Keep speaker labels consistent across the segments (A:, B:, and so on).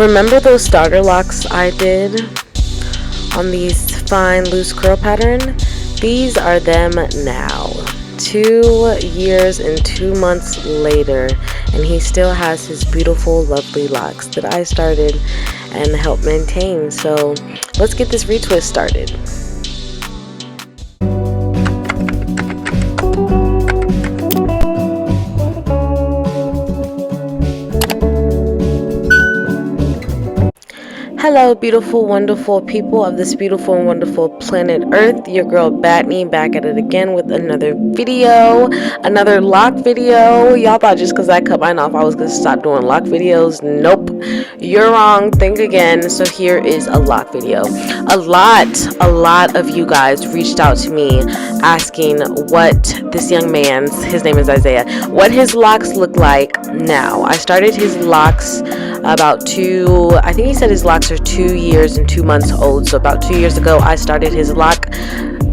A: Remember those starter locks I did on these fine loose curl pattern? These are them now. 2 years and 2 months later, and he still has his beautiful, lovely locks that I started and helped maintain. So let's get this retwist started. Hello, beautiful, wonderful people of this beautiful and wonderful planet Earth. Your girl Batney back at it again with another video, another lock video. Y'all thought just because I cut mine off I was going to stop doing lock videos. Nope, you're wrong. Think again. So here is a lock video. A lot of you guys reached out to me asking what this young man's, his name is Isaiah, what his locks look like now. I started his locks about I think he said his locks are 2 years and 2 months old. So about 2 years ago I started his lock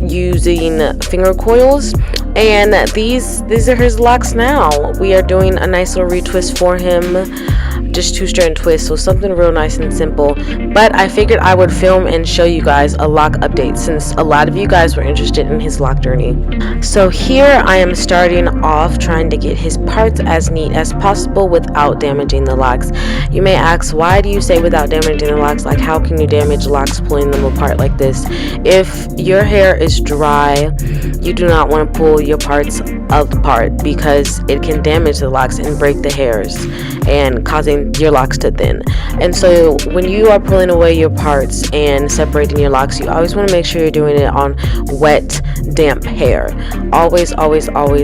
A: using finger coils, and these are his locks now. We are doing a nice little retwist for him, just 2-strand twist, so something real nice and simple. But I figured I would film and show you guys a lock update since a lot of you guys were interested in his lock journey. So here I am starting off trying to get his parts as neat as possible without damaging the locks. You may ask, why do you say without damaging the locks? Like, how can you damage locks pulling them apart like this? If your hair is dry, you do not want to pull your parts apart because it can damage the locks and break the hairs and causing your locks to thin. And so when you are pulling away your parts and separating your locks, you always want to make sure you're doing it on wet, damp hair. Always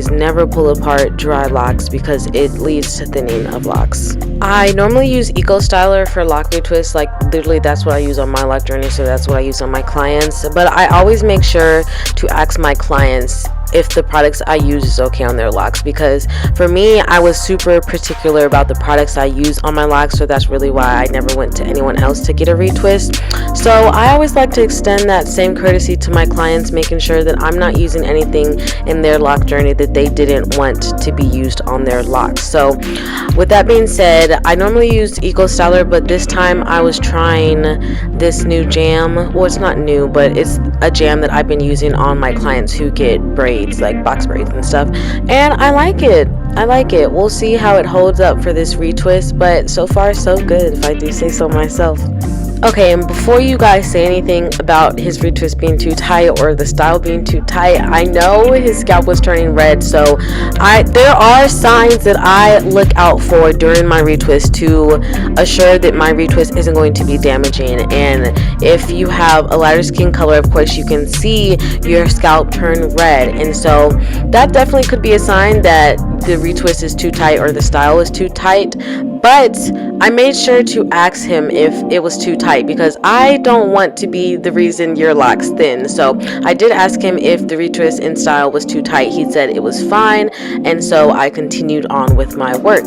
A: never pull apart dry locks because it leads to thinning of locks. I normally use Eco Styler for lock retwist. Like, literally that's what I use on my lock journey, so that's what I use on my clients. But I always make sure to ask my clients if the products I use is okay on their locks, because for me, I was super particular about the products I use on my locks, so that's really why I never went to anyone else to get a retwist. So I always like to extend that same courtesy to my clients, making sure that I'm not using anything in their lock journey that they didn't want to be used on their locks. So with that being said, I normally use Eco Styler, but this time I was trying this new jam. Well, it's not new, but it's a jam that I've been using on my clients who get braids, like box braids and stuff, and I like it. We'll see how it holds up for this retwist, but so far so good, if I do say so myself. Okay, and before you guys say anything about his retwist being too tight or the style being too tight, I know his scalp was turning red, so there are signs that I look out for during my retwist to assure that my retwist isn't going to be damaging. And if you have a lighter skin color, of course you can see your scalp turn red, and so that definitely could be a sign that the retwist is too tight or the style is too tight. But I made sure to ask him if it was too tight, because I don't want to be the reason your locks thin. So I did ask him if the retwist and style was too tight. He said it was fine, and so I continued on with my work.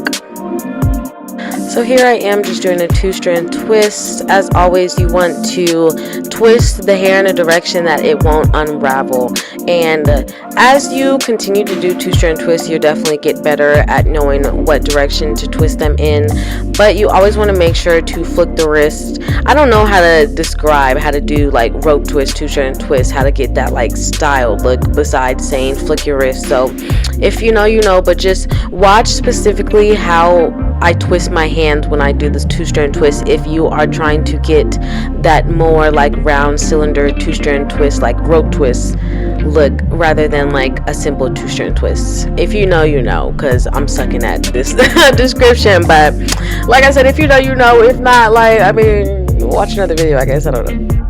A: So here I am just doing a 2-strand twist. As always, you want to twist the hair in a direction that it won't unravel. And as you continue to do 2-strand twists, you definitely get better at knowing what direction to twist them in. But you always want to make sure to flick the wrist. I don't know how to describe how to do like rope twist, 2-strand twist, how to get that like style look besides saying flick your wrist. So if you know, you know, but just watch specifically how I twist my hand when I do this 2-strand twist if you are trying to get that more like round cylinder 2-strand twist, like rope twist look, rather than like a simple 2-strand twist. If you know, you know, because I'm sucking at this description. But like I said, if you know, you know. If not, like, I mean, watch another video, I guess. I don't know.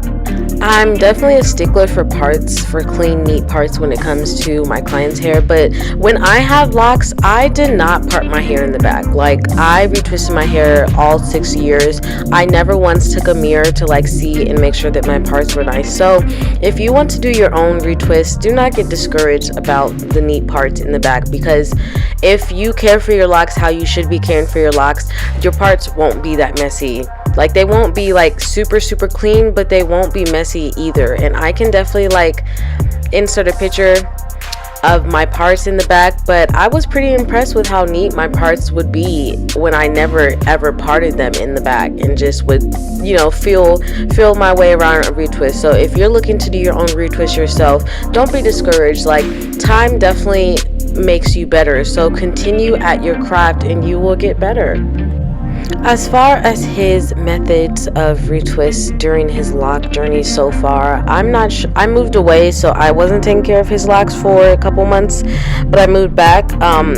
A: I'm definitely a stickler for parts, for clean, neat parts when it comes to my client's hair. But when I have locks, I did not part my hair in the back. Like, I retwisted my hair all 6 years. I never once took a mirror to like see and make sure that my parts were nice. So if you want to do your own retwist, do not get discouraged about the neat parts in the back, because if you care for your locks how you should be caring for your locks, your parts won't be that messy. Like, they won't be like super clean, but they won't be messy either. And I can definitely like insert a picture of my parts in the back, but I was pretty impressed with how neat my parts would be when I never ever parted them in the back and just would, you know, feel my way around a retwist. So if you're looking to do your own retwist yourself, don't be discouraged. Like, time definitely makes you better, so continue at your craft and you will get better. As far as his methods of retwist during his lock journey so far, I'm not sure. I moved away, so I wasn't taking care of his locks for a couple months, but I moved back.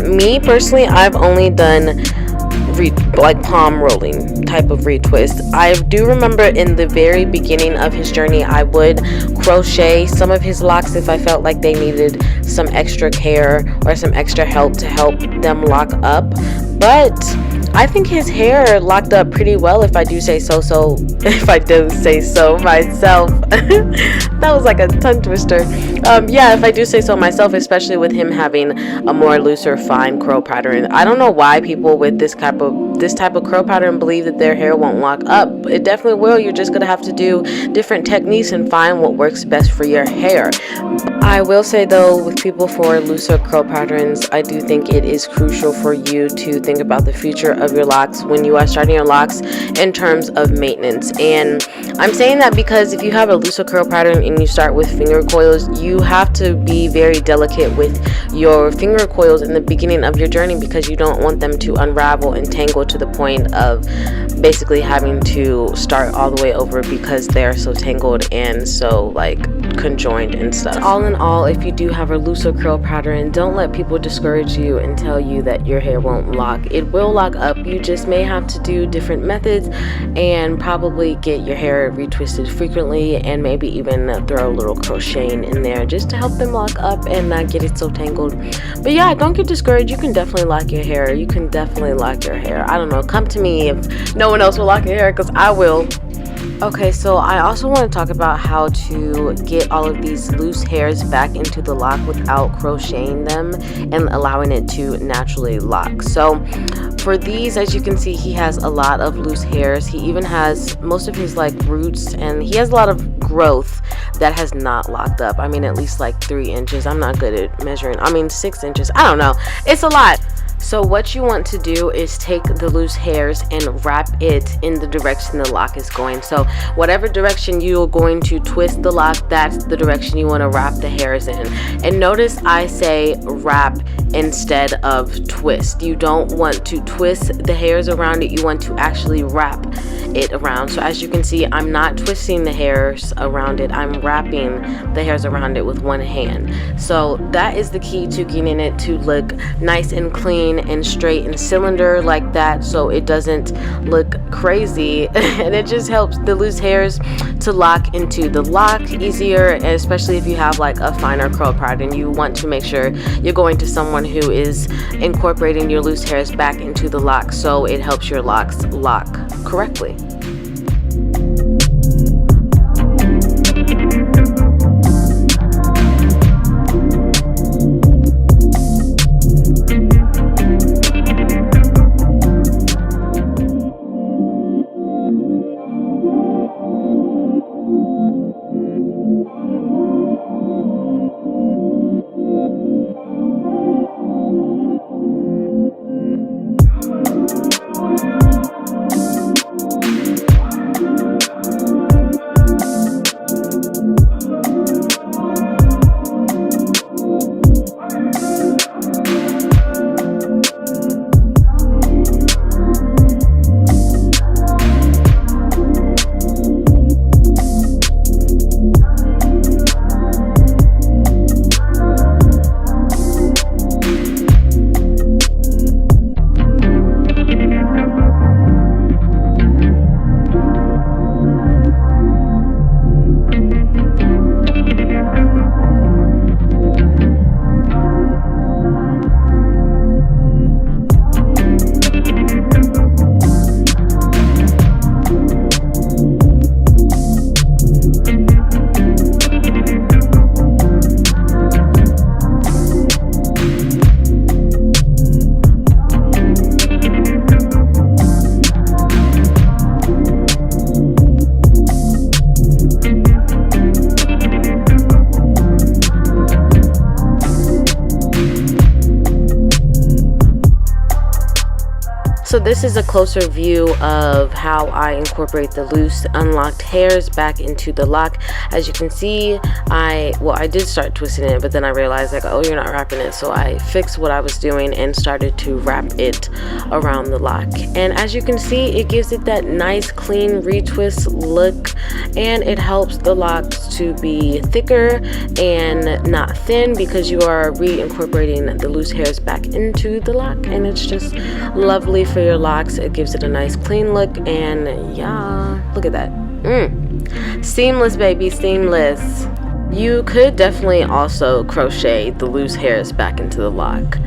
A: Me personally, I've only done like palm rolling type of retwist. I do remember in the very beginning of his journey, I would crochet some of his locks if I felt like they needed some extra care or some extra help to help them lock up. But I think his hair locked up pretty well, if I do say so. If I do say so myself. That was like a tongue twister. Yeah, if I do say so myself, especially with him having a more looser, fine curl pattern. I don't know why people with this type of curl pattern believe that their hair won't lock up. It definitely will. You're just gonna have to do different techniques and find what works best for your hair. I will say though, with people for looser curl patterns, I do think it is crucial for you to think about the future of your locks when you are starting your locks in terms of maintenance. And I'm saying that because if you have a looser curl pattern and you start with finger coils, you have to be very delicate with your finger coils in the beginning of your journey, because you don't want them to unravel and tangle to the point of basically having to start all the way over because they're so tangled and so like conjoined and stuff. All in all, if you do have a looser curl pattern, don't let people discourage you and tell you that your hair won't lock. It will lock up. You just may have to do different methods and probably get your hair retwisted frequently, and maybe even throw a little crocheting in there just to help them lock up and not get it so tangled. But yeah, don't get discouraged. You can definitely lock your hair. You can definitely lock your hair. I don't know, come to me if no one else will lock your hair, because I will. Okay, so I also want to talk about how to get all of these loose hairs back into the lock without crocheting them and allowing it to naturally lock. So for these, as you can see, he has a lot of loose hairs. He even has most of his like roots, and he has a lot of growth that has not locked up. I mean, at least like 3 inches. I'm not good at measuring. I mean, 6 inches. I don't know. It's a lot. So what you want to do is take the loose hairs and wrap it in the direction the lock is going. So whatever direction you're going to twist the lock, that's the direction you want to wrap the hairs in. And notice I say wrap instead of twist. You don't want to twist the hairs around it. You want to actually wrap it around. So as you can see, I'm not twisting the hairs around it. I'm wrapping the hairs around it with one hand. So that is the key to getting it to look nice and clean and straight and cylinder like that, so it doesn't look crazy. And it just helps the loose hairs to lock into the lock easier, especially if you have like a finer curl pattern. You want to make sure you're going to someone who is incorporating your loose hairs back into the lock, so it helps your locks lock correctly. So this is a closer view of how I incorporate the loose unlocked hairs back into the lock. As you can see, I did start twisting it, but then I realized like, oh, you're not wrapping it. So I fixed what I was doing and started to wrap it around the lock. And as you can see, it gives it that nice clean retwist look, and it helps the locks to be thicker and not thin because you are reincorporating the loose hairs back into the lock, and it's just lovely for your locks. It gives it a nice clean look, and yeah, look at that. Seamless, baby, seamless. You could definitely also crochet the loose hairs back into the lock.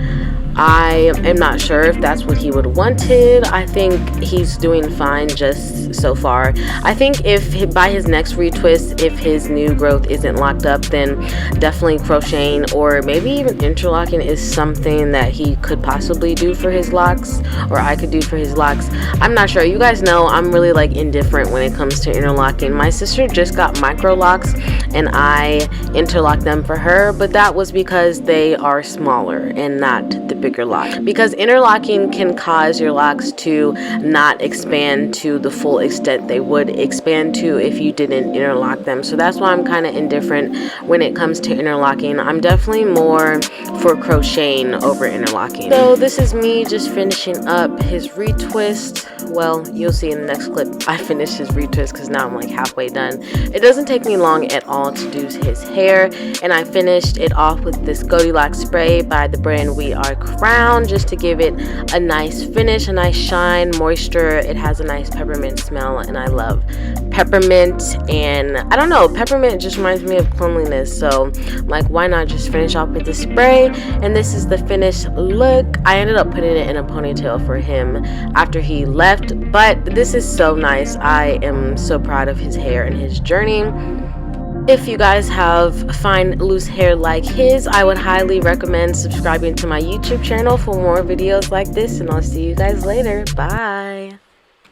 A: I am not sure if that's what he would wanted. I think he's doing fine just so far. I think if by his next retwist, if his new growth isn't locked up, then definitely crocheting or maybe even interlocking is something that he could possibly do for his locks, or I could do for his locks. I'm not sure. You guys know I'm really like indifferent when it comes to interlocking. My sister just got micro locks and I interlocked them for her, but that was because they are smaller and not the bigger lock, because interlocking can cause your locks to not expand to the full extent they would expand to if you didn't interlock them. So that's why I'm kind of indifferent when it comes to interlocking. I'm definitely more for crocheting over interlocking. So this is me just finishing up his retwist. Well, you'll see in the next clip I finished his retwist because now I'm like halfway done. It doesn't take me long at all to do his hair, and I finished it off with this Goldilocks spray by the brand We Are Crown, just to give it a nice finish, a nice shine, moisture. It has a nice peppermint smell, and I love peppermint, and I don't know, peppermint just reminds me of cleanliness, so I'm like, why not just finish off with the spray? And this is the finished look. I ended up putting it in a ponytail for him after he left, but this is so nice. I am so proud of his hair and his journey. If you guys have fine loose hair like his, I would highly recommend subscribing to my YouTube channel for more videos like this, and I'll see you guys later. Bye.